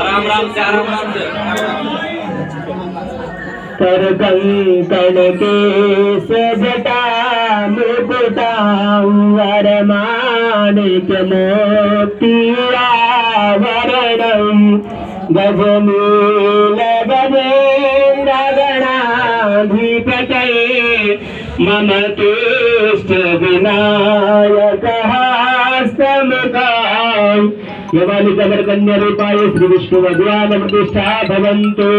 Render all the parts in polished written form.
राम राम से राम राम से कर कंकण के सजटा मुकुटा वरमाणिक मोतियावरणं गजनील गजेन्द्रगणाधिपतये मम तुष्ट विनायकः स्तमुखाम् यवालिकवर्गण्य रूपाय श्री विष्णु भगवान प्रतिष्ठा भवन्तु।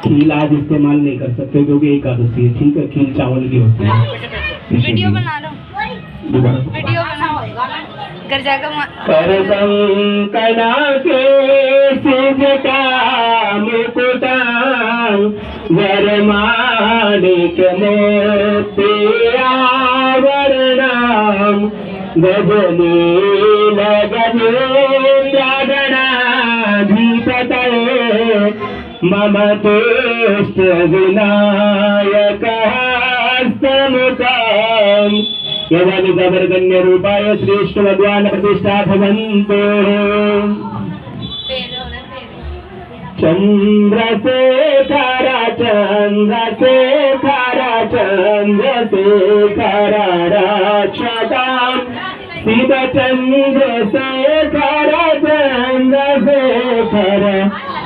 खील आज इस्तेमाल नहीं कर सकते क्योंकि एकादशी है, ठीक है। खील चावल की होती है। वीडियो बना लो, वीडियो बनाओ कर जाकर कर कंकणा के सिजटा मुकुटा वरमाणिक मोतियावरणं गजनील गजेन्द्रगणाधिपतये मम तुष्ट विनायकः स्तमुखाम् यवालिकवर्गण्य रूपाय श्री विष्णु भगवान प्रतिष्ठा भवन्तु। चंद्रशेखर चंद्रशेखर चंद्रशेखर रक्षताम् शिव चंद्रशेखर चंद्रशेखर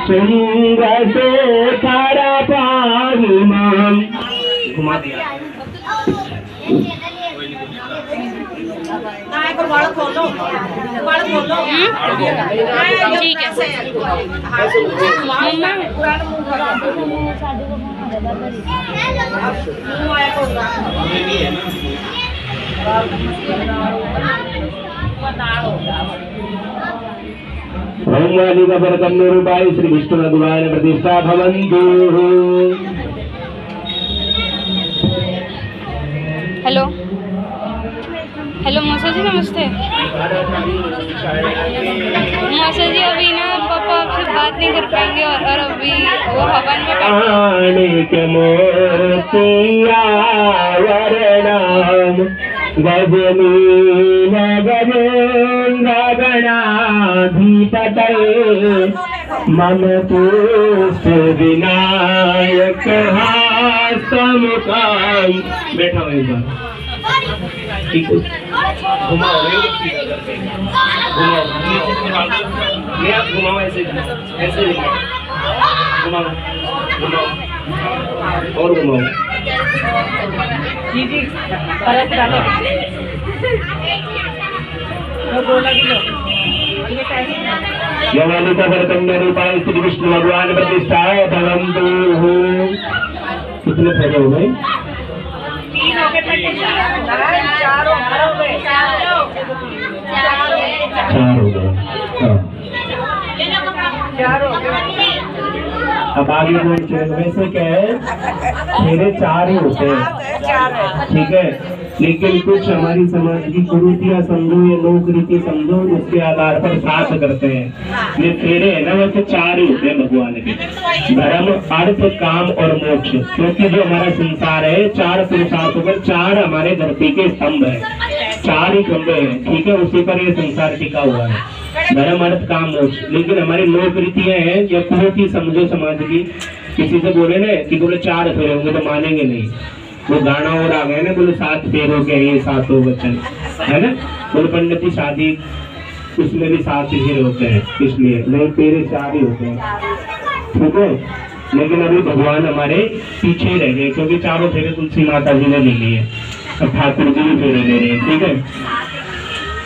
चंद्रशेखर पाहि माम्। घुमा दिया ठीक है। ओम वालिकवर्गण्य रूपाय श्री विष्णु भगवान प्रतिष्ठा भवन्तु। हेलो हेलो मौसा जी नमस्ते। मौसा जी अभी ना पापा आपसे बात नहीं कर पाएंगे और अभी वो हवन में बैठे गजनील गजेन्द्रगणाधिपतये मम तुष्ट विनायकः स्तमुखाम्। बैठा हुआ एक बार, ठीक है। घुमाओ घुमाओ नहीं आप घुमाओ, ऐसे ऐसे घुमाओ घुमाओ और घुमाओ। जी जी यवालिकवर्गण्य रूपाय श्री विष्णु भगवान प्रतिष्ठा भवन्तु। कितने पैसे हो गए? अब आगे वैसे क्या है, मेरे 4 ही होते हैं, ठीक है। लेकिन कुछ हमारी समाज की कुरीतियां समझो या लोक रीति समझो, उसके आधार पर 7 करते हैं। ये फेरे है ना, वैसे 4 ही होते हैं भगवान के, धर्म अर्थ काम और मोक्ष। क्योंकि जो हमारा संसार है 4 पुरुषार्थों पर, 4 हमारे धरती के स्तंभ है, 4 ही खंभे हैं, ठीक है। उसी पर ये संसार टिका हुआ है, धर्म अर्थ काम मोक्ष। लेकिन हमारी लोक रीतियां हैं या कुरीति समझो समाज की, किसी से बोले ना कि बोले 4 फेरे होंगे तो मानेंगे नहीं। वो गाना और आ गए ना, बोले 7 फेरों के ये 7 वचन है ना। बोले पंडित की शादी उसमें भी 7 ही फेरे होते हैं, इसलिए नहीं फेरे 4 ही होते हैं, ठीक है। लेकिन अभी भगवान हमारे पीछे रह गए क्योंकि 4 फेरे तुलसी माता जी ने ले लिए, अब ठाकुर जी भी फेरे ले रहे हैं, ठीक है।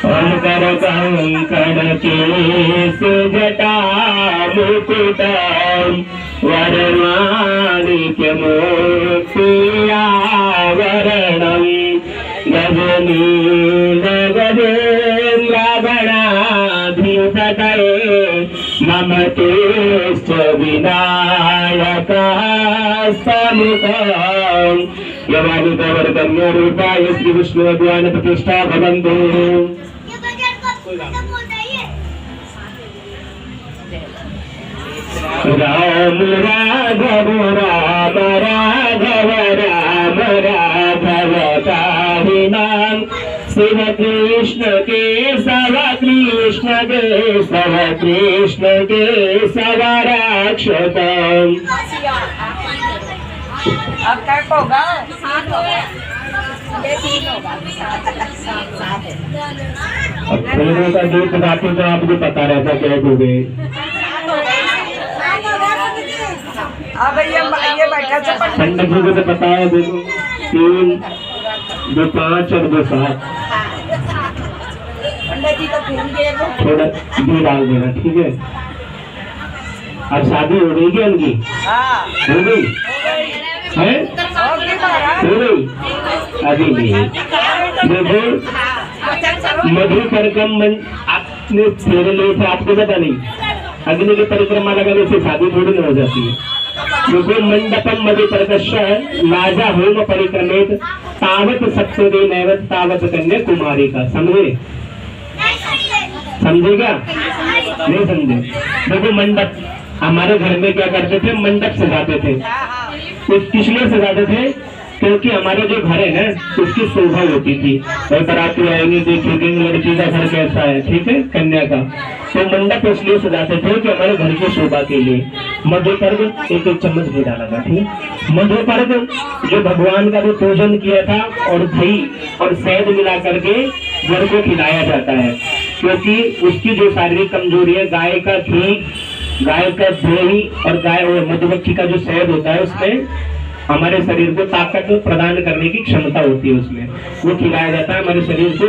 और कर कंकण के सुजटा मुकुटा वरमाणिक मोतियावरणं गजनील गजेन्द्रगणाधिपतये मम तुष्ट विनायकः स्तमुखाम्। यवालिकवर्गण्य रूपाय श्री विष्णु भगवान प्रतिष्ठा भवन्तु। राम राघव राम राघव राम राघव पाहि मां शिव कृष्ण कृष्ण केशव कृष्ण केशव कृष्ण केशव रक्षकम्। अब क्या होगा? अब खेलों का गीत गाते तो आपको पता रहता क्या होगे। अब ये बैठा से पंडित जी को तो पता है, देखो 3 2 5 और 2 7 पंडित जी तो भूल गए वो। थोड़ा घी डाल देना, ठीक है। अब शादी हो गई क्या उनकी? हाँ हो गई है? होगी महाराज। हो गई? अभी नहीं। देखो मधु करकम आपने फेरे लिए थे, आपको पता नहीं। अग्नि की परिक्रमा लगाने से शादी थोड़ी न हो जाती है। देखो मंडपम मधु प्रकर्ष लाजा होम परिक्रमित तावत सप्तदे नैवत तावत कन्या कुमारी का। समझे? समझेगा? नहीं समझे? देखो मंडप, हमारे घर में क्या करते थे, मंडप सजाते थे। कुछ किस लिए सजाते थे? क्योंकि हमारे जो घर है ना उसकी शोभा होती थी। और बराती आएंगे, देखेंगे लड़की का घर कैसा है, ठीक है, कन्या का। तो मंडप इसलिए सजाते थे कि हमारे घर की शोभा के लिए। मधुपर्क एक चम्मच घी डाला था, ठीक। मधुपर्क जो भगवान का भी पूजन किया था और दही और शहद मिला करके घर को खिलाया जाता है, क्योंकि उसकी जो शारीरिक कमजोरी है, गाय का घी, गाय का दही और गाय और मधुमक्खी का जो शहद होता है उसमें हमारे शरीर को ताकत प्रदान करने की क्षमता होती है, उसमें वो खिलाया जाता है हमारे शरीर को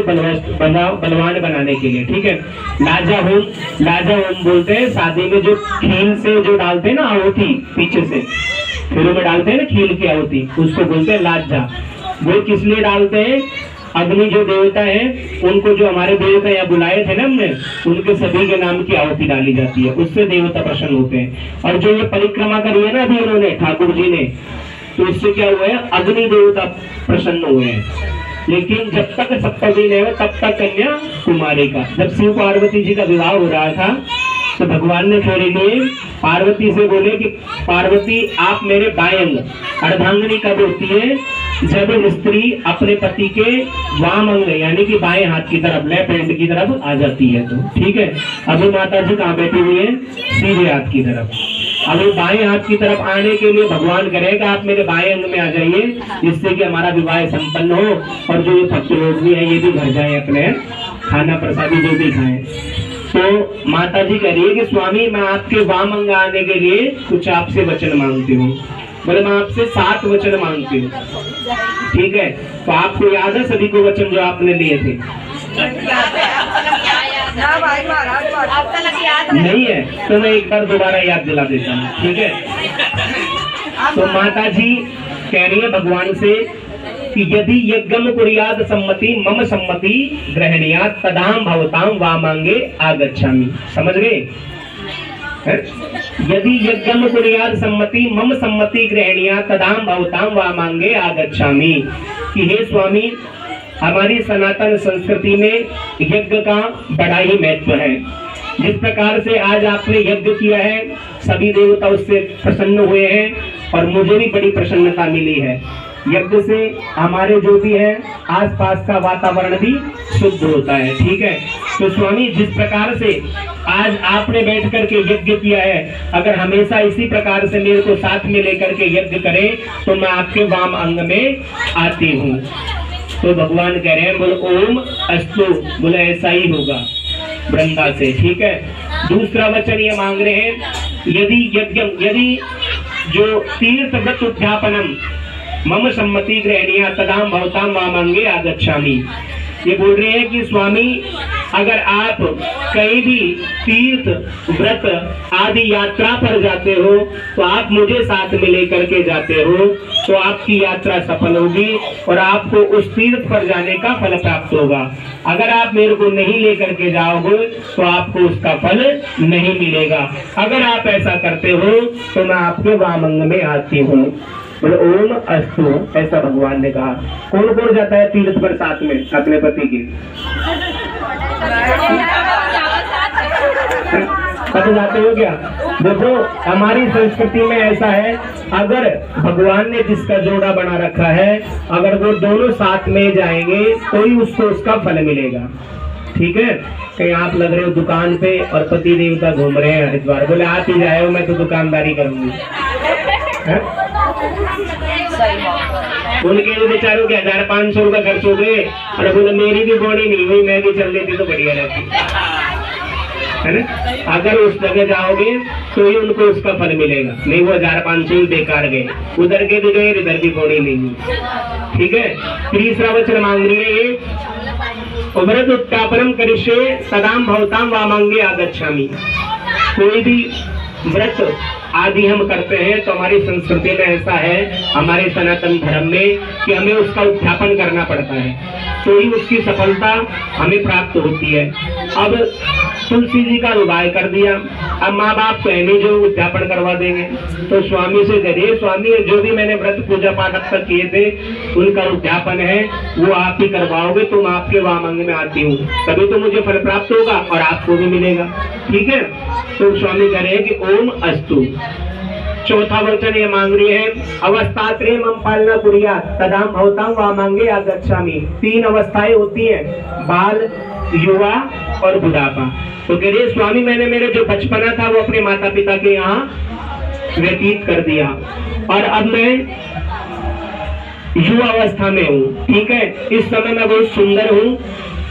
बलवान बनाने के लिए, ठीक है। लाजा होम बोलते हैं शादी में जो खील से जो डालते हैं ना आहुति, पीछे से खीलों में डालते हैं ना खील की आहुति, उसको बोलते हैं लाजा। वो किस लिए डालते हैं? अग्नि जो देवता है उनको, जो हमारे देवता यहाँ बुलाए थे ना हमने, उनके सभी के नाम की आहुति डाली जाती है, उससे देवता प्रसन्न होते हैं। और जो ये परिक्रमा करी है ना अभी उन्होंने, ठाकुर जी ने, तो इससे क्या हुआ है, अग्नि देवता प्रसन्न हुए हैं। लेकिन जब तक सप्तमी है तब तक कन्या कुमारी का। जब शिव पार्वती जी का विवाह हो रहा था तो भगवान ने फेरे लिए पार्वती से बोले कि पार्वती आप मेरे बाएं अंग, अर्धांगिनी कब होती है? जब स्त्री अपने पति के वाम अंग यानी कि बाएं हाथ की तरफ, लेफ्ट हैंड की तरफ आ जाती है, तो ठीक है। अभी माता जी कहाँ बैठी हुई है? सीधे हाथ की तरफ। अभी बाएं हाथ की तरफ आने के लिए भगवान करेगा आप मेरे बाएं अंग में आ जाइए, जिससे कि हमारा विवाह संपन्न हो और जो ये भक्त लोग भी है ये भी घर जाए, अपने खाना प्रसादी जो भी खाएं। तो माता जी कह रही है कि स्वामी मैं आपके वाम अंग आने के लिए कुछ आपसे वचन मांगती हूँ। बोले मैं आपसे 7 वचन मांगती हूँ, ठीक है। तो आपको याद है सभी को वचन जो आपने लिए थे? नहीं है तो मैं एक बार दोबारा याद दिला देता हूँ, ठीक है। तो माता जी कह रही है भगवान से कि यदि यज्ञम कुर्याद सम्मति मम सम्मति ग्रहणीयात तदाम भवताम वामांगे आगच्छामि। समझ गए? यदि यज्ञम कुर्याद सम्मति मम सम्मति ग्रहणीयात तदाम भवताम वामांगे आगच्छामि। कि हे स्वामी हमारी सनातन संस्कृति में यज्ञ का बड़ा ही महत्व है। जिस प्रकार से आज आपने यज्ञ किया है सभी देवता उससे प्रसन्न हुए हैं और मुझे भी बड़ी प्रसन्नता मिली है। यज्ञ से हमारे जो भी है आसपास का वातावरण भी शुद्ध होता है, ठीक है। तो स्वामी जिस प्रकार से आज आपने बैठ करके यज्ञ किया है, अगर हमेशा इसी प्रकार से मेरे को साथ में लेकर के यज्ञ करें तो मैं आपके वाम अंग में आती हूँ। तो भगवान कह रहे हैं बोले ओम अस्तु, बोले ऐसा ही होगा वृंदा से, ठीक है। दूसरा वचन ये मांग रहे हैं यदि जो तीर्थ व्रत उद्यापनम मम सम्मति ग्रहणीया तदाम भवताम वामांगे आगच्छामि। ये बोल रहे हैं कि स्वामी अगर आप कहीं भी तीर्थ व्रत आदि यात्रा पर जाते हो तो आप मुझे साथ में लेकर के जाते हो तो आपकी यात्रा सफल होगी और आपको उस तीर्थ पर जाने का फल प्राप्त होगा। अगर आप मेरे को नहीं लेकर के जाओगे तो आपको उसका फल नहीं मिलेगा। अगर आप ऐसा करते हो तो मैं आपके वामंग में आती हूँ। ओम अस्तु, ऐसा भगवान ने कहा। कौन कौन जाता है तीर्थ पर साथ में अपने पति के? कब जाते हो क्या? देखो हमारी संस्कृति में ऐसा है, अगर भगवान ने जिसका जोड़ा बना रखा है, अगर वो दोनों साथ में जाएंगे तो ही उसको उसका फल मिलेगा। ठीक है, कहीं आप लग रहे हो दुकान पे और पति देवता घूम रहे हैं हरिद्वार, बोले आप ही जाए हो, मैं तो दुकानदारी करूंगी। उनके बेचारों के 1500 का खर्च हो गए और बोले मेरी भी बॉडी नहीं हुई, मैं भी चल लेती तो बढ़िया रहती, है ना। अगर उस जगह जाओगे तो ही उनको उसका फल मिलेगा, नहीं वो 1500 बेकार गए, उधर के भी गए, इधर की बॉडी नहीं हुई। ठीक है, तीसरा वचन मांग रही है ये, व्रत उत्तापनम करिष्ये सदाम भवताम वामांगे आगच्छामि। कोई भी व्रत आदि हम करते हैं तो हमारी संस्कृति में ऐसा है, हमारे सनातन धर्म में, कि हमें उसका उद्यापन करना पड़ता है, तो ही उसकी सफलता हमें प्राप्त होती है। अब तुलसी जी का उपाय कर दिया, अब माँ बाप तो नहीं जो उद्यापन करवा देंगे, तो स्वामी से करिए, स्वामी जो भी मैंने व्रत पूजा पाठ अब तक किए थे उनका उद्यापन है वो आप ही करवाओगे, तो मैं आपके वामंग में आती हूँ, तभी तो मुझे फल प्राप्त होगा और आपको भी मिलेगा। ठीक है, तो स्वामी कह रहे हैं कि ओम अस्तु। चौथा वचन ये मांग रही है, अवस्थात्रयम् मम पालना कुर्यात् तदाम भवताम वामांगे आगच्छामि। 3 अवस्थाएं होती हैं, बाल, युवा और बुढ़ापा। तो कह रहे स्वामी मैंने मेरे जो बचपना था वो अपने माता पिता के यहाँ व्यतीत कर दिया और अब मैं युवा अवस्था में हूँ। ठीक है, इस समय मैं बहुत सुंदर हूँ,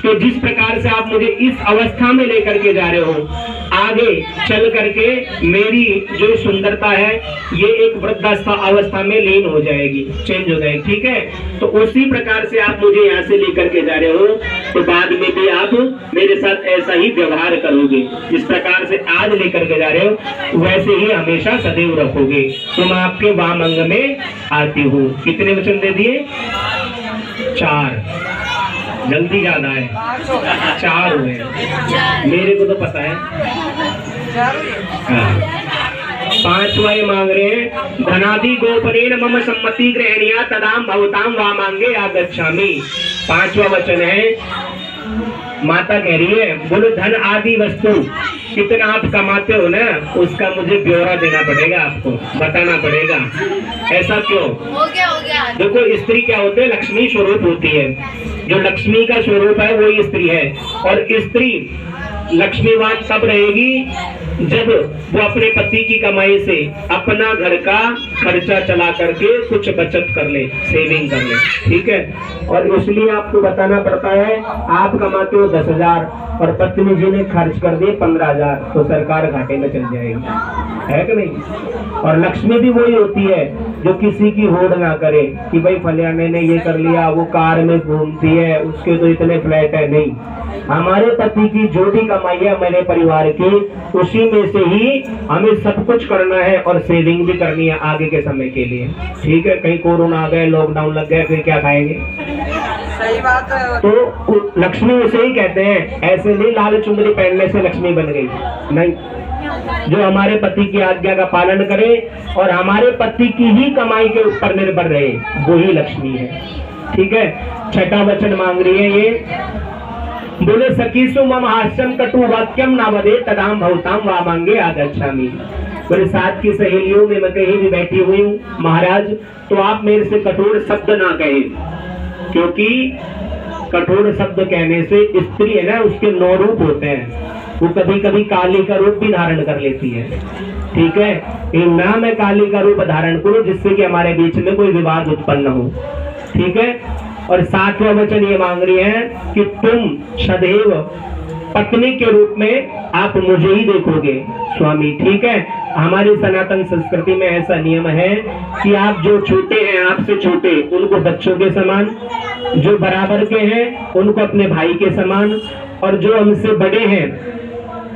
तो जिस प्रकार से आप मुझे इस अवस्था में लेकर के जा रहे हो, आगे चल करके मेरी जो सुंदरता है ये एक वृद्धावस्था अवस्था में लीन हो जाएगी, चेंज हो जाएगी। ठीक है, तो उसी प्रकार से आप मुझे यहाँ से लेकर के जा रहे हो, तो बाद में भी आप मेरे साथ ऐसा ही व्यवहार करोगे, जिस प्रकार से आज लेकर के जा रहे हो वैसे ही हमेशा सदैव रखोगे, तो मैं आपके वाम अंग में आती हूँ। कितने वचन दे दिए? 4। जल्दी ज्यादा है, 4 हुए, मेरे को तो पता है। हाँ। 5वां ये मांग रहे हैं, धनादि गोपनेन मम सम्मति ग्रहणीया तदाम भवताम वामांगे आगच्छामि। 5वां वचन है, माता कह रही है बोलो धन आदि वस्तु कितना आप कमाते हो ना, उसका मुझे ब्यौरा देना पड़ेगा, आपको बताना पड़ेगा। ऐसा क्यों? हो गया। देखो स्त्री क्या होते है, लक्ष्मी स्वरूप होती है, जो लक्ष्मी का स्वरूप है वही स्त्री है, और स्त्री लक्ष्मीवान तब रहेगी जब वो अपने पति की कमाई से अपना घर का खर्चा चला करके कुछ बचत कर ले, सेविंग कर ले। ठीक है, और इसलिए आपको बताना पड़ता है, आप कमाते हो 10,000 और पत्नी जी ने खर्च कर दिए 15,000, तो सरकार घाटे में चल जाएगी, है कि नहीं। और लक्ष्मी भी वही होती है जो किसी की होड़ ना करे कि भाई फलाने ने ये कर लिया, वो कार में घूमती है, उसके तो इतने फ्लैट है। नहीं, हमारे पति की जो भी कमाई है मेरे परिवार की, उसी में से ही हमें सब कुछ करना है और सेविंग भी करनी है आगे के समय के लिए। ठीक है, कहीं कोरोना आ गए, लॉकडाउन लग गए, फिर क्या खाएंगे? सही बात है। तो लक्ष्मी उसे ही कहते हैं, ऐसे नहीं लाल चुंदरी पहनने से लक्ष्मी बन गई, नहीं। जो हमारे पति की आज्ञा का पालन करे और हमारे पति की ही कमाई के ऊपर निर्भर रहे, वो ही लक्ष्मी है। ठीक है, 6वां वचन मांग रही है ये, बोले सखीसु मम हास्यम कटु वाक्यम न वदे तदाम भवताम वामांगे आगच्छामि। बोले साथ की सहेलियों में मैं कहीं भी बैठी हुई हूँ महाराज, तो आप मेरे से कठोर शब्द ना कहे, क्योंकि कठोर शब्द कहने से स्त्री है ना, उसके 9 रूप होते हैं, वो कभी कभी काली का रूप भी धारण कर लेती है। ठीक है, ना मैं काली का रूप धारण करूं जिससे कि हमारे बीच में कोई विवाद उत्पन्न हो। ठीक है, और 7वां वचन ये मांग रही है कि तुम सदैव पत्नी के रूप में आप मुझे ही देखोगे स्वामी। ठीक है, हमारी सनातन संस्कृति में ऐसा नियम है कि आप जो छोटे हैं, आपसे छोटे, उनको बच्चों के समान, जो बराबर के हैं उनको अपने भाई के समान, और जो हमसे बड़े हैं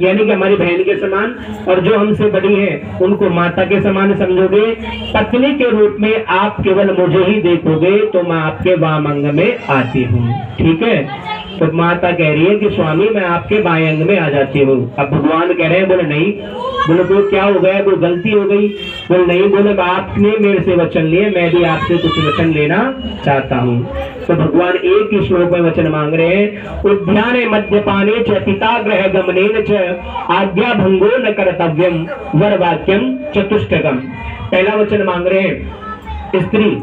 यानी कि हमारी बहन के समान, और जो हमसे बड़ी है उनको माता के समान समझोगे। पत्नी के रूप में आप केवल मुझे ही देखोगे, तो मैं आपके वाम अंग में आती हूँ। ठीक है, तो माता कह रही है कि स्वामी मैं आपके बाएं अंग में आ जाती हूँ। अब भगवान कह रहे हैं, बोले नहीं। बोले तो क्या हो गया, कोई गलती हो गई? बोले नहीं। बोले आपने मेरे से वचन लिए, मैं भी आपसे कुछ वचन लेना चाहता हूँ। तो भगवान एक ही श्लोक में वचन मांग रहे हैं, उद्याने मद्यपाने च पिताग्रह गमनेन च आज्ञा भंगो न कर्तव्यम वर वाक्यम चतुष्टकम। पहला वचन मांग रहे हैं, स्त्री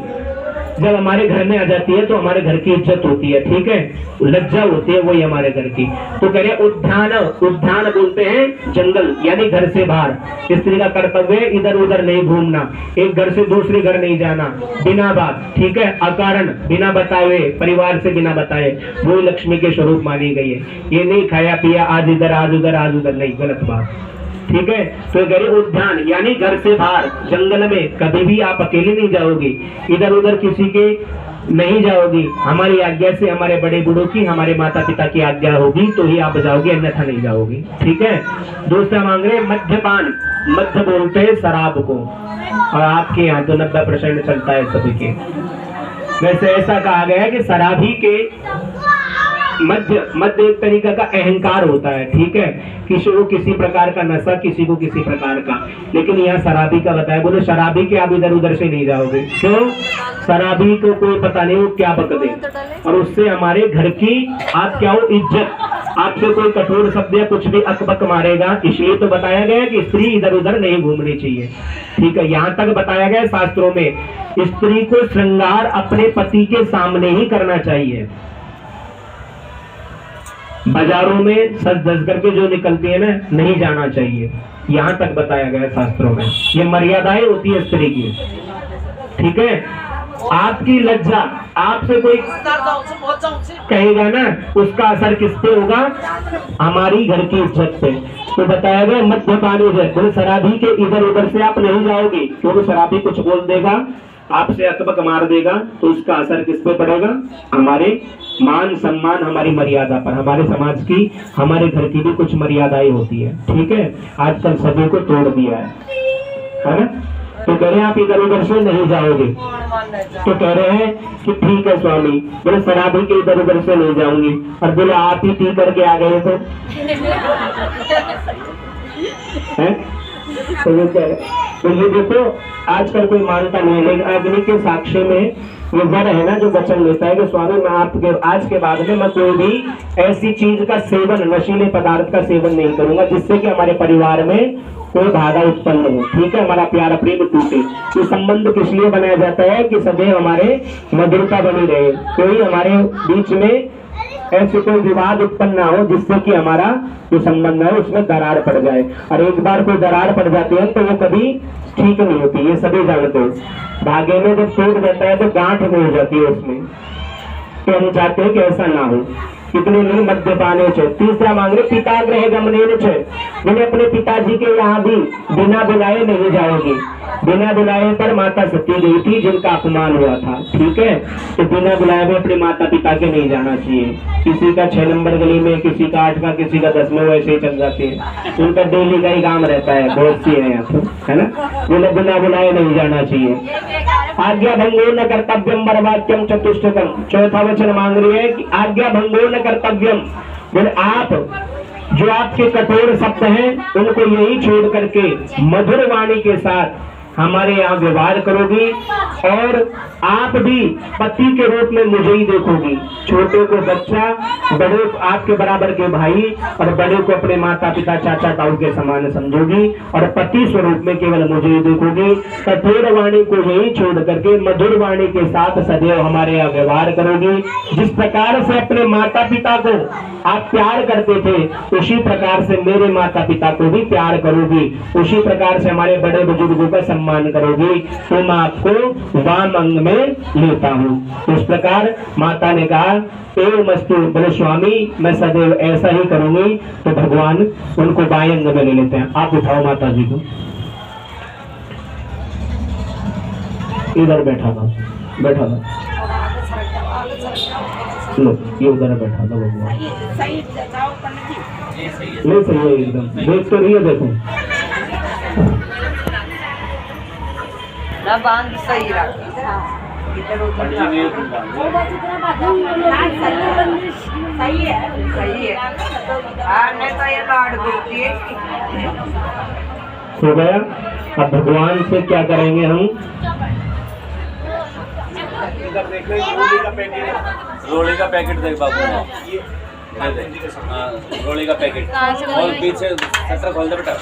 जब हमारे घर में आ जाती है तो हमारे घर की इज्जत होती है, ठीक है, लज्जा होती है, वही हमारे घर की। तो कह रहे उद्यान, उद्यान बोलते हैं जंगल, यानी घर से बाहर। स्त्री का कर्तव्य इधर उधर नहीं घूमना, एक घर से दूसरे घर नहीं जाना बिना बात, ठीक है, अकारण, बिना बताए, परिवार से बिना बताए, वो लक्ष्मी के स्वरूप मानी गई है। ये नहीं खाया पिया आज इधर आज उधर आज उधर, नहीं, गलत बात, ठीक है। तो कह रहे उद्यान यानी घर से बाहर, जंगल में कभी भी आप अकेले नहीं जाओगी, इधर उधर किसी के नहीं जाओगी, हमारी आज्ञा से, हमारे बड़े बूढ़ों की, हमारे माता पिता की आज्ञा होगी तो ही आप जाओगे, अन्यथा नहीं जाओगी, ठीक है। दूसरा मांग रहे मद्यपान, मध्य बोलते हैं शराब को, और आपके यहाँ तो 90% चलता है सभी के। वैसे ऐसा कहा गया है कि शराबी के मध्य एक तरीका का अहंकार होता है, ठीक है, किसी को किसी प्रकार का नशा, किसी को किसी प्रकार का, लेकिन यहाँ शराबी का बताया। बोले शराबी के आप इधर उधर से नहीं जाओगे, क्यों? शराबी को कोई पता नहीं वो क्या बक दे, और उससे हमारे घर की आप क्या हो इज्जत, आपसे कोई कठोर शब्द या कुछ भी अकबक मारेगा, इसलिए तो बताया गया कि स्त्री इधर उधर नहीं घूमनी चाहिए, ठीक है। यहाँ तक बताया गया शास्त्रों में, स्त्री को श्रृंगार अपने पति के सामने ही करना चाहिए। बाजारों में सज धज करके जो निकलती है ना, नहीं जाना चाहिए, यहाँ तक बताया गया शास्त्रों में। ये मर्यादाएं होती है स्त्री की, ठीक है। आपकी लज्जा, आपसे कोई कहेगा ना, उसका असर किस पे होगा? हमारी घर की इज्जत पे। तो बताया गया मद्यपानी है, बोले शराबी के इधर उधर से आप नहीं जाओगे, क्योंकि शराबी कुछ बोल देगा, आपसे अकबक मार देगा, तो उसका असर किस पे पड़ेगा? हमारे मान सम्मान, हमारी मर्यादा पर। हमारे समाज की, हमारे घर की भी कुछ मर्यादाएं होती है, ठीक है। आजकल सभी को तोड़ दिया है ना। तो कह रहे हैं आप इधर उधर से नहीं जाओगे, तो कह रहे हैं कि ठीक है स्वामी, बोले शराबी के इधर उधर से नहीं जाऊंगी, और बोले आप ही पी करके आ गए तो तो ये देखो आजकल कोई मानता नहीं है, लेकिन अग्नि के साक्ष्य में ये वर है ना जो वचन लेता है कि स्वामी मैं आपके आज के बाद में मैं कोई भी ऐसी चीज का सेवन, नशीले पदार्थ का सेवन नहीं करूंगा जिससे कि हमारे परिवार में कोई बाधा उत्पन्न हो, ठीक है, हमारा प्यार प्रेम टूटे। ये संबंध किस लिए बनाया जाता है कि सदैव हमारे मधुरता बनी रहे, कोई हमारे बीच में ऐसे कोई विवाद उत्पन्न ना हो जिससे कि हमारा जो संबंध है उसमें दरार पड़ जाए। और एक बार कोई दरार पड़ जाती है तो वो कभी ठीक नहीं होती, ये सभी जानते हो। धागे में जब टूट जाता है तो गांठ हो जाती है उसमें, तो हम चाहते हैं कि ऐसा ना हो। कितने नहीं मद्यपाने छे। तीसरा मांग रहे पिताग्रह गमनेन छे, मैंने अपने पिताजी के यहाँ भी बिना बुलाए नहीं जाओगी। बिना बुलाए पर माता सती गई थी जिनका अपमान हुआ था, ठीक है, तो बिना बुलाए में अपने माता पिता के नहीं जाना चाहिए। किसी का 6 नंबर गली में, किसी का 8 का, किसी का 10 में, वैसे ही चल जाते हैं, उनका डेली का ही काम रहता है, बहुत सी है यहाँ पे, है ना। बिना बुलाए नहीं जाना चाहिए। आज्ञा भंगो न कर्तव्यम वरवाक्यम चतुष्टकम। चौथा वचन मांग रही है कि आज्ञा भंगो न कर्तव्यम, बोले आप जो आपके कठोर शब्द हैं उनको यही छोड़ करके मधुर वाणी के साथ हमारे यहाँ व्यवहार करोगी, और आप भी पति के रूप में मुझे ही देखोगी। छोटे को बच्चा, बड़े को आपके बराबर के भाई, और बड़े को अपने माता पिता चाचा ताऊ के समान समझोगी, और पति स्वरूप में केवल मुझे ही देखोगी। कठोर वाणी को यही छोड़ करके मधुर वाणी के साथ सदैव हमारे यहाँ व्यवहार करोगी। जिस प्रकार से अपने माता पिता को आप प्यार करते थे, उसी प्रकार से मेरे माता पिता को भी प्यार करोगी, उसी प्रकार से हमारे बड़े बुजुर्गों का सम्मान करोगी। तो मैं आपको वाम अंग में लेता हूँ। इस प्रकार माता ने कहा एवं मस्तु, बोले स्वामी मैं सदैव ऐसा ही करूंगी। तो भगवान उनको बाएं अंग में ले लेते हैं। आप उठाओ माता जी को, इधर बैठा था, बैठा था, लो ये उधर बैठा था भगवान। नहीं सही है एकदम, देख तो रही है, देखो ना बांध सही रख। इधर उधर सही है हाँ नहीं तो ये लाड देती है हो गया। अब भगवान से क्या करेंगे हम? रोली का पैकेट दे बाबू दे दे। हाँ, रोली का पैकेट और पीछे शटर खोल दे बेटा।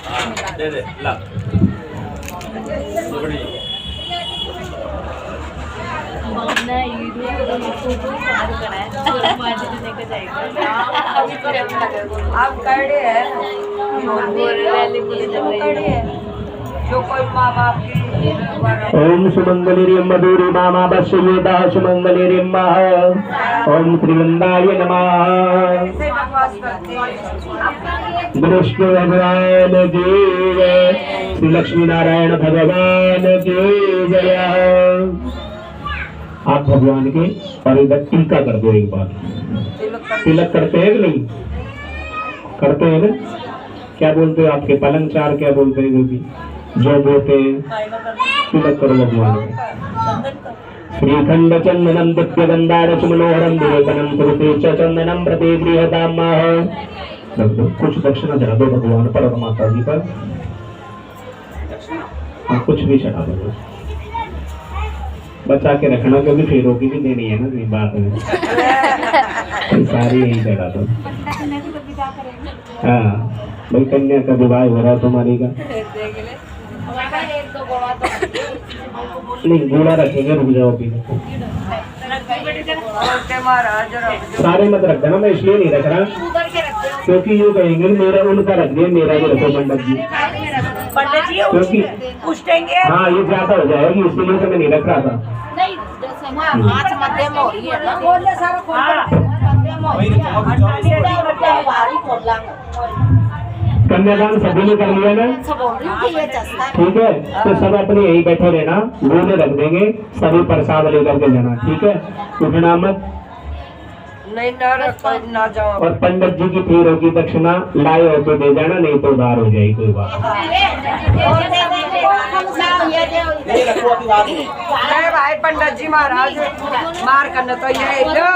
हाँ दे दे ला आप कड़े हैं जो कोई माँ बाप की ओम सुमंगलिरियं मधुरी मामा बस्येदा सुमंगलिरियं मह ओम त्रिवंदाय नमः। ऐसे नमाज करते हैं विष्णु भगवान की जय, श्री लक्ष्मी नारायण भगवान की जय। आप भगवान के और इधर टीका कर दो एक बार। तिलक करते हैं कि नहीं करते हैं ना? क्या बोलते हैं आपके पलंगचार क्या बोलते हैं? जो बोलते हैं तिलक करो भगवान को। श्रीखंड चंदनम दिव्य गंधारस मनोहरम विवेकनम कुरुते च चंदनम प्रति गृहदामः। कुछ दक्षिणा चढ़ा दो भगवान पर और माता जी पर। हाँ कुछ भी चढ़ा दो, बचा के रखना क्योंकि फेरों की भी देनी है ना इस बात में। सारी यही चढ़ा दो। हाँ भाई कन्या का विवाह हो रहा है तुम्हारी का नहीं गोला रखेंगे, रुक जाओ अभी। महाराज सारे मत रख देना, मैं इसलिए नहीं रख रहा क्योंकि यूँ कहेंगे मेरा उनका रख दिया मेरा भी रखो पंडित जी, क्योंकि पूछेंगे हाँ ये ज्यादा हो जाएगी इसलिए तो मैं नहीं रख रहा था। कन्यादान सभी ने कर लिया ना? ठीक है तो सब अपने यही बैठे रहना, गोले रख देंगे, सभी प्रसाद लेकर के जाना। ठीक है उठना मत नहीं ना जाओ। और पंडित जी की फेरों की दक्षिणा लाए हो तो दे जाना, नहीं तो उधार हो जाएगी कोई बात। भाई पंडित जी महाराज मार करना तो ये लो